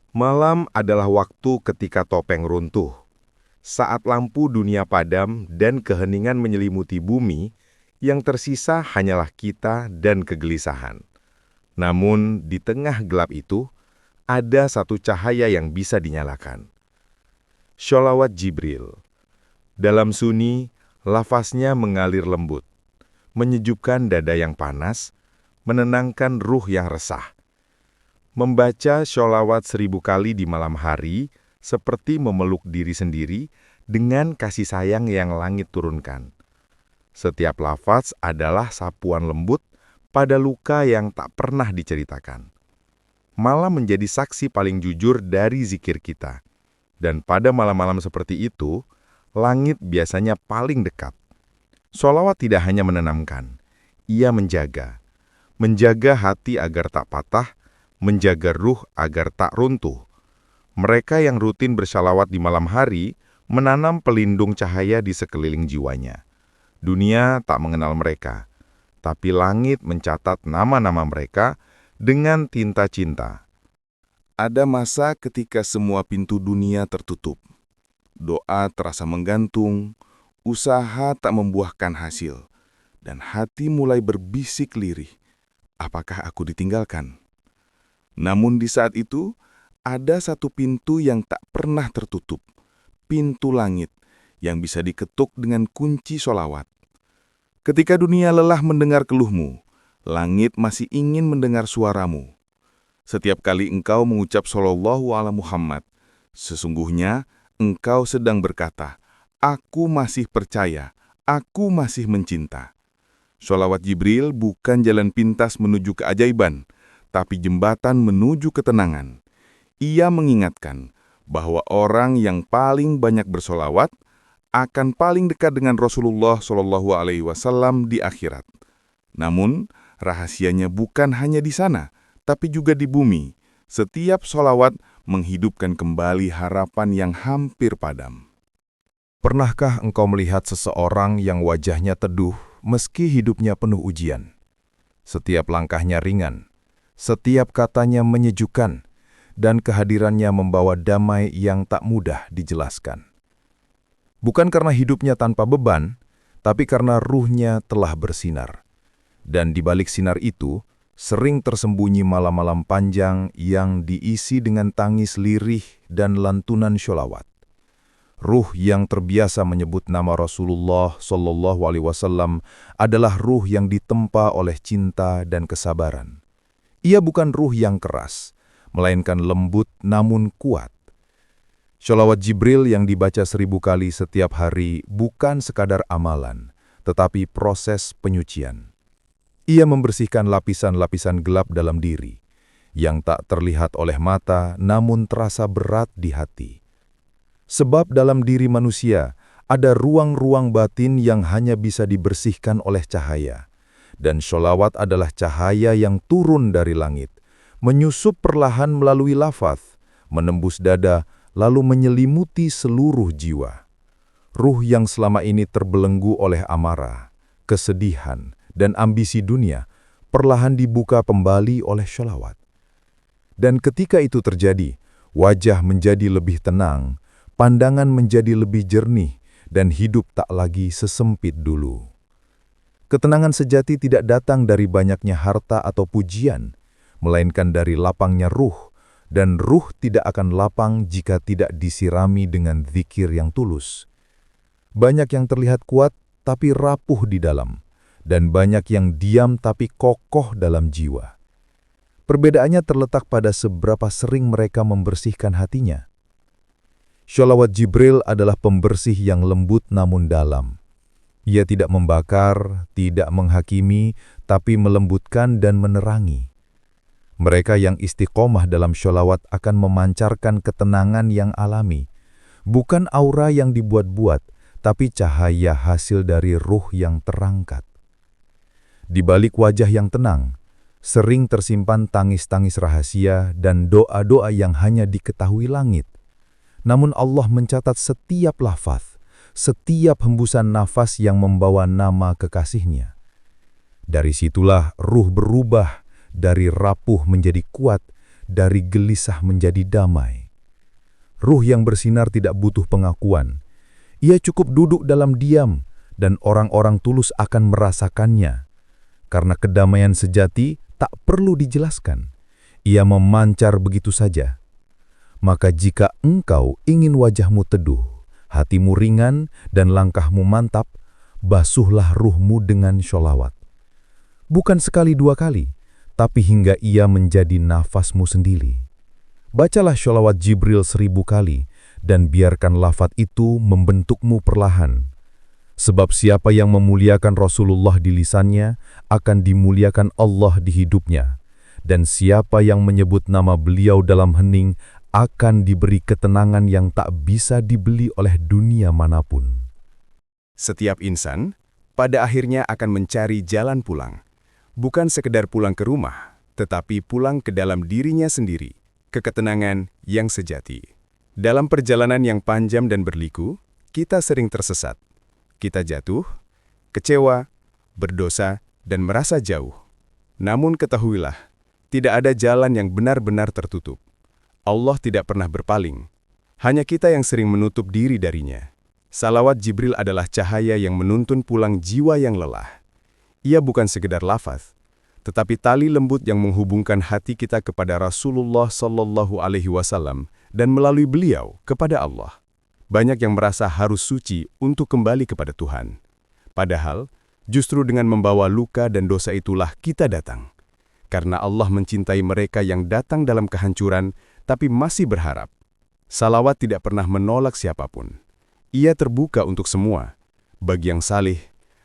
Malam adalah waktu ketika topeng runtuh. Saat lampu dunia padam dan keheningan menyelimuti bumi, yang tersisa hanyalah kita dan kegelisahan. Namun, di tengah gelap itu, ada satu cahaya yang bisa dinyalakan. Sholawat Jibril. Dalam sunyi, lafaznya mengalir lembut, menyejukkan dada yang panas, menenangkan ruh yang resah. Membaca sholawat 1000 kali di malam hari, seperti memeluk diri sendiri dengan kasih sayang yang langit turunkan. Setiap lafaz adalah sapuan lembut pada luka yang tak pernah diceritakan. Malam menjadi saksi paling jujur dari zikir kita. Dan pada malam-malam seperti itu, langit biasanya paling dekat. Sholawat tidak hanya menenangkan, ia menjaga. Menjaga hati agar tak patah, menjaga ruh agar tak runtuh. Mereka yang rutin bersalawat di malam hari menanam pelindung cahaya di sekeliling jiwanya. Dunia tak mengenal mereka, tapi langit mencatat nama-nama mereka dengan tinta cinta. Ada masa ketika semua pintu dunia tertutup. Doa terasa menggantung, usaha tak membuahkan hasil, dan hati mulai berbisik lirih. Apakah aku ditinggalkan? Namun di saat itu, ada satu pintu yang tak pernah tertutup. Pintu langit yang bisa diketuk dengan kunci sholawat. Ketika dunia lelah mendengar keluhmu, langit masih ingin mendengar suaramu. Setiap kali engkau mengucap Shallallahu ala Muhammad, sesungguhnya engkau sedang berkata, aku masih percaya, aku masih mencinta. Sholawat Jibril bukan jalan pintas menuju keajaiban, tapi jembatan menuju ketenangan. Ia mengingatkan bahwa orang yang paling banyak bersolawat akan paling dekat dengan Rasulullah SAW di akhirat. Namun, rahasianya bukan hanya di sana, tapi juga di bumi. Setiap solawat menghidupkan kembali harapan yang hampir padam. Pernahkah engkau melihat seseorang yang wajahnya teduh meski hidupnya penuh ujian? Setiap langkahnya ringan, setiap katanya menyejukkan, dan kehadirannya membawa damai yang tak mudah dijelaskan. Bukan karena hidupnya tanpa beban, tapi karena ruhnya telah bersinar. Dan di balik sinar itu, sering tersembunyi malam-malam panjang yang diisi dengan tangis lirih dan lantunan sholawat. Ruh yang terbiasa menyebut nama Rasulullah SAW adalah ruh yang ditempa oleh cinta dan kesabaran. Ia bukan ruh yang keras, melainkan lembut namun kuat. Sholawat Jibril yang dibaca 1000 kali setiap hari bukan sekadar amalan, tetapi proses penyucian. Ia membersihkan lapisan-lapisan gelap dalam diri, yang tak terlihat oleh mata namun terasa berat di hati. Sebab dalam diri manusia ada ruang-ruang batin yang hanya bisa dibersihkan oleh cahaya. Dan sholawat adalah cahaya yang turun dari langit, menyusup perlahan melalui lafaz, menembus dada, lalu menyelimuti seluruh jiwa. Ruh yang selama ini terbelenggu oleh amarah, kesedihan, dan ambisi dunia, perlahan dibuka kembali oleh sholawat. Dan ketika itu terjadi, wajah menjadi lebih tenang, pandangan menjadi lebih jernih, dan hidup tak lagi sesempit dulu. Ketenangan sejati tidak datang dari banyaknya harta atau pujian, melainkan dari lapangnya ruh, dan ruh tidak akan lapang jika tidak disirami dengan zikir yang tulus. Banyak yang terlihat kuat tapi rapuh di dalam, dan banyak yang diam tapi kokoh dalam jiwa. Perbedaannya terletak pada seberapa sering mereka membersihkan hatinya. Sholawat Jibril adalah pembersih yang lembut namun dalam. Ia tidak membakar, tidak menghakimi, tapi melembutkan dan menerangi. Mereka yang istiqomah dalam sholawat akan memancarkan ketenangan yang alami, bukan aura yang dibuat-buat, tapi cahaya hasil dari ruh yang terangkat. Di balik wajah yang tenang, sering tersimpan tangis-tangis rahasia dan doa-doa yang hanya diketahui langit. Namun Allah mencatat setiap lafaz, setiap hembusan nafas yang membawa nama kekasihnya. Dari situlah ruh berubah dari rapuh menjadi kuat, dari gelisah menjadi damai. Ruh yang bersinar tidak butuh pengakuan. Ia cukup duduk dalam diam, dan orang-orang tulus akan merasakannya. Karena kedamaian sejati tak perlu dijelaskan. Ia memancar begitu saja. Maka jika engkau ingin wajahmu teduh, hatimu ringan, dan langkahmu mantap, basuhlah ruhmu dengan sholawat. Bukan sekali dua kali, tapi hingga ia menjadi nafasmu sendiri. Bacalah sholawat Jibril 1000 kali, dan biarkan lafaz itu membentukmu perlahan. Sebab siapa yang memuliakan Rasulullah di lisannya, akan dimuliakan Allah di hidupnya. Dan siapa yang menyebut nama beliau dalam hening, akan diberi ketenangan yang tak bisa dibeli oleh dunia manapun. Setiap insan, pada akhirnya akan mencari jalan pulang. Bukan sekedar pulang ke rumah, tetapi pulang ke dalam dirinya sendiri, ke ketenangan yang sejati. Dalam perjalanan yang panjang dan berliku, kita sering tersesat. Kita jatuh, kecewa, berdosa, dan merasa jauh. Namun ketahuilah, tidak ada jalan yang benar-benar tertutup. Allah tidak pernah berpaling. Hanya kita yang sering menutup diri darinya. Salawat Jibril adalah cahaya yang menuntun pulang jiwa yang lelah. Ia bukan sekedar lafaz, tetapi tali lembut yang menghubungkan hati kita kepada Rasulullah SAW dan melalui beliau kepada Allah. Banyak yang merasa harus suci untuk kembali kepada Tuhan. Padahal, justru dengan membawa luka dan dosa itulah kita datang. Karena Allah mencintai mereka yang datang dalam kehancuran, tapi masih berharap. Salawat tidak pernah menolak siapapun. Ia terbuka untuk semua, bagi yang salih,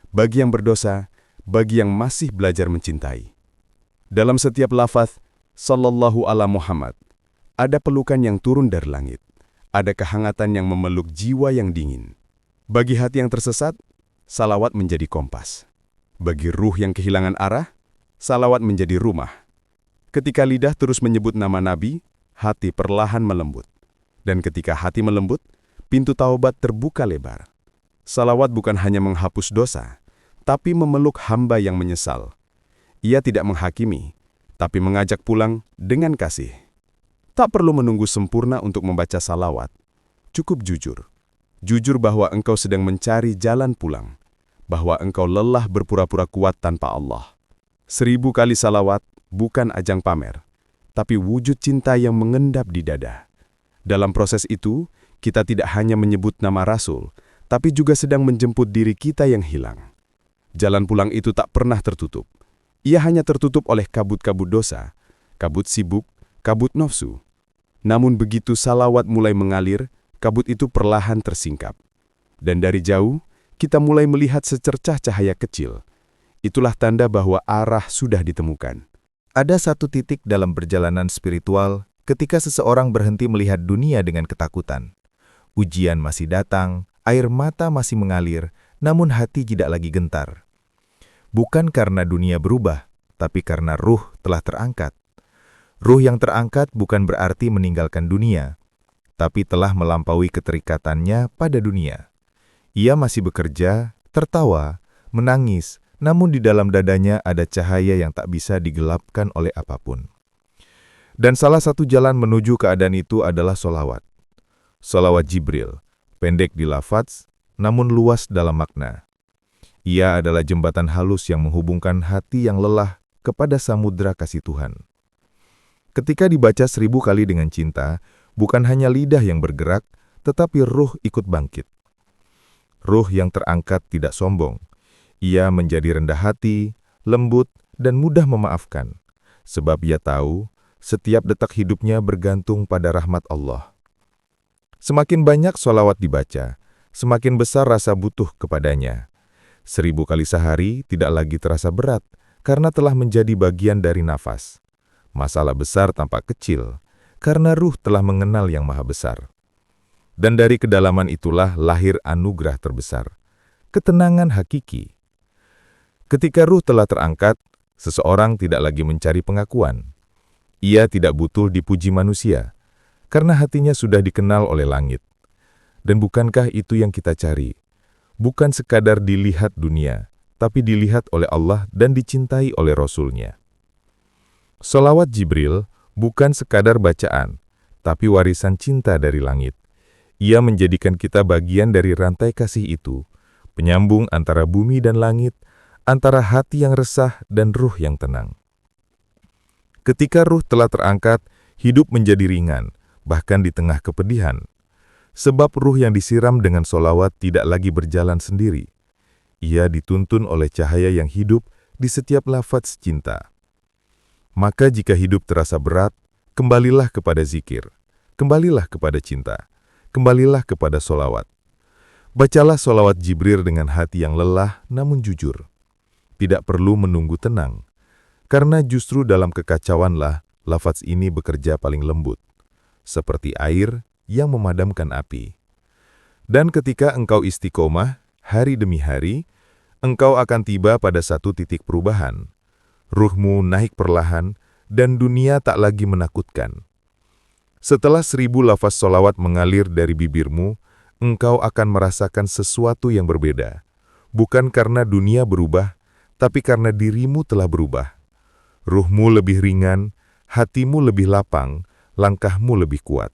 bagi yang berdosa, bagi yang masih belajar mencintai. Dalam setiap lafaz, Sallallahu ala Muhammad, ada pelukan yang turun dari langit. Ada kehangatan yang memeluk jiwa yang dingin. Bagi hati yang tersesat, salawat menjadi kompas. Bagi ruh yang kehilangan arah, salawat menjadi rumah. Ketika lidah terus menyebut nama Nabi, hati perlahan melembut. Dan ketika hati melembut, pintu taubat terbuka lebar. Salawat bukan hanya menghapus dosa, tapi memeluk hamba yang menyesal. Ia tidak menghakimi, tapi mengajak pulang dengan kasih. Tak perlu menunggu sempurna untuk membaca salawat. Cukup jujur. Jujur bahwa engkau sedang mencari jalan pulang. Bahwa engkau lelah berpura-pura kuat tanpa Allah. 1000 kali salawat bukan ajang pamer, tapi wujud cinta yang mengendap di dada. Dalam proses itu, kita tidak hanya menyebut nama Rasul, tapi juga sedang menjemput diri kita yang hilang. Jalan pulang itu tak pernah tertutup. Ia hanya tertutup oleh kabut-kabut dosa, kabut sibuk, kabut nafsu. Namun begitu salawat mulai mengalir, kabut itu perlahan tersingkap. Dan dari jauh, kita mulai melihat secercah cahaya kecil. Itulah tanda bahwa arah sudah ditemukan. Ada satu titik dalam perjalanan spiritual ketika seseorang berhenti melihat dunia dengan ketakutan. Ujian masih datang, air mata masih mengalir, namun hati tidak lagi gentar. Bukan karena dunia berubah, tapi karena ruh telah terangkat. Ruh yang terangkat bukan berarti meninggalkan dunia, tapi telah melampaui keterikatannya pada dunia. Ia masih bekerja, tertawa, menangis, namun di dalam dadanya ada cahaya yang tak bisa digelapkan oleh apapun. Dan salah satu jalan menuju keadaan itu adalah sholawat. Sholawat Jibril, pendek di lafaz, namun luas dalam makna. Ia adalah jembatan halus yang menghubungkan hati yang lelah kepada samudra kasih Tuhan. Ketika dibaca 1000 kali dengan cinta, bukan hanya lidah yang bergerak, tetapi ruh ikut bangkit. Ruh yang terangkat tidak sombong. Ia menjadi rendah hati, lembut, dan mudah memaafkan. Sebab ia tahu, setiap detak hidupnya bergantung pada rahmat Allah. Semakin banyak sholawat dibaca, semakin besar rasa butuh kepadanya. 1000 kali sehari tidak lagi terasa berat, karena telah menjadi bagian dari nafas. Masalah besar tampak kecil, karena ruh telah mengenal yang maha besar. Dan dari kedalaman itulah lahir anugerah terbesar, ketenangan hakiki. Ketika ruh telah terangkat, seseorang tidak lagi mencari pengakuan. Ia tidak butuh dipuji manusia, karena hatinya sudah dikenal oleh langit. Dan bukankah itu yang kita cari? Bukan sekadar dilihat dunia, tapi dilihat oleh Allah dan dicintai oleh Rasul-Nya. Sholawat Jibril bukan sekadar bacaan, tapi warisan cinta dari langit. Ia menjadikan kita bagian dari rantai kasih itu, penyambung antara bumi dan langit, antara hati yang resah dan ruh yang tenang. Ketika ruh telah terangkat, hidup menjadi ringan, bahkan di tengah kepedihan. Sebab ruh yang disiram dengan solawat tidak lagi berjalan sendiri. Ia dituntun oleh cahaya yang hidup di setiap lafaz cinta. Maka jika hidup terasa berat, kembalilah kepada zikir, kembalilah kepada cinta, kembalilah kepada solawat. Bacalah solawat Jibril dengan hati yang lelah namun jujur. Tidak perlu menunggu tenang, karena justru dalam kekacauanlah lafaz ini bekerja paling lembut, seperti air yang memadamkan api. Dan ketika engkau istiqomah, hari demi hari, engkau akan tiba pada satu titik perubahan. Ruhmu naik perlahan, dan dunia tak lagi menakutkan. Setelah 1000 lafaz solawat mengalir dari bibirmu, engkau akan merasakan sesuatu yang berbeda. Bukan karena dunia berubah, tapi karena dirimu telah berubah. Ruhmu lebih ringan, hatimu lebih lapang, langkahmu lebih kuat.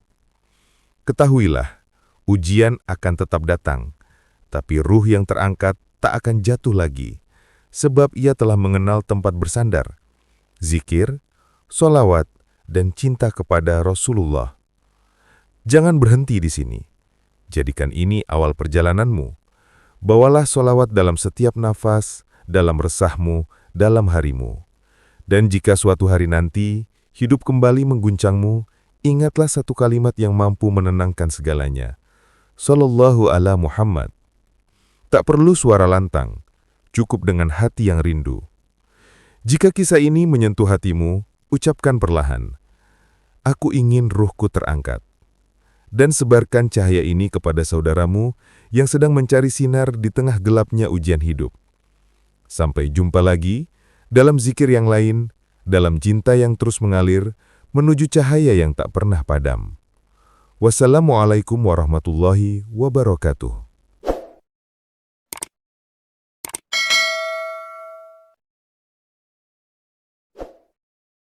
Ketahuilah, ujian akan tetap datang, tapi ruh yang terangkat tak akan jatuh lagi, sebab ia telah mengenal tempat bersandar, zikir, solawat, dan cinta kepada Rasulullah. Jangan berhenti di sini. Jadikan ini awal perjalananmu. Bawalah solawat dalam setiap nafas, dalam resahmu, dalam harimu. Dan jika suatu hari nanti, hidup kembali mengguncangmu, ingatlah satu kalimat yang mampu menenangkan segalanya. Sallallahu ala Muhammad. Tak perlu suara lantang, cukup dengan hati yang rindu. Jika kisah ini menyentuh hatimu, ucapkan perlahan, aku ingin ruhku terangkat. Dan sebarkan cahaya ini kepada saudaramu yang sedang mencari sinar di tengah gelapnya ujian hidup. Sampai jumpa lagi dalam zikir yang lain, dalam cinta yang terus mengalir, menuju cahaya yang tak pernah padam. Wassalamualaikum warahmatullahi wabarakatuh.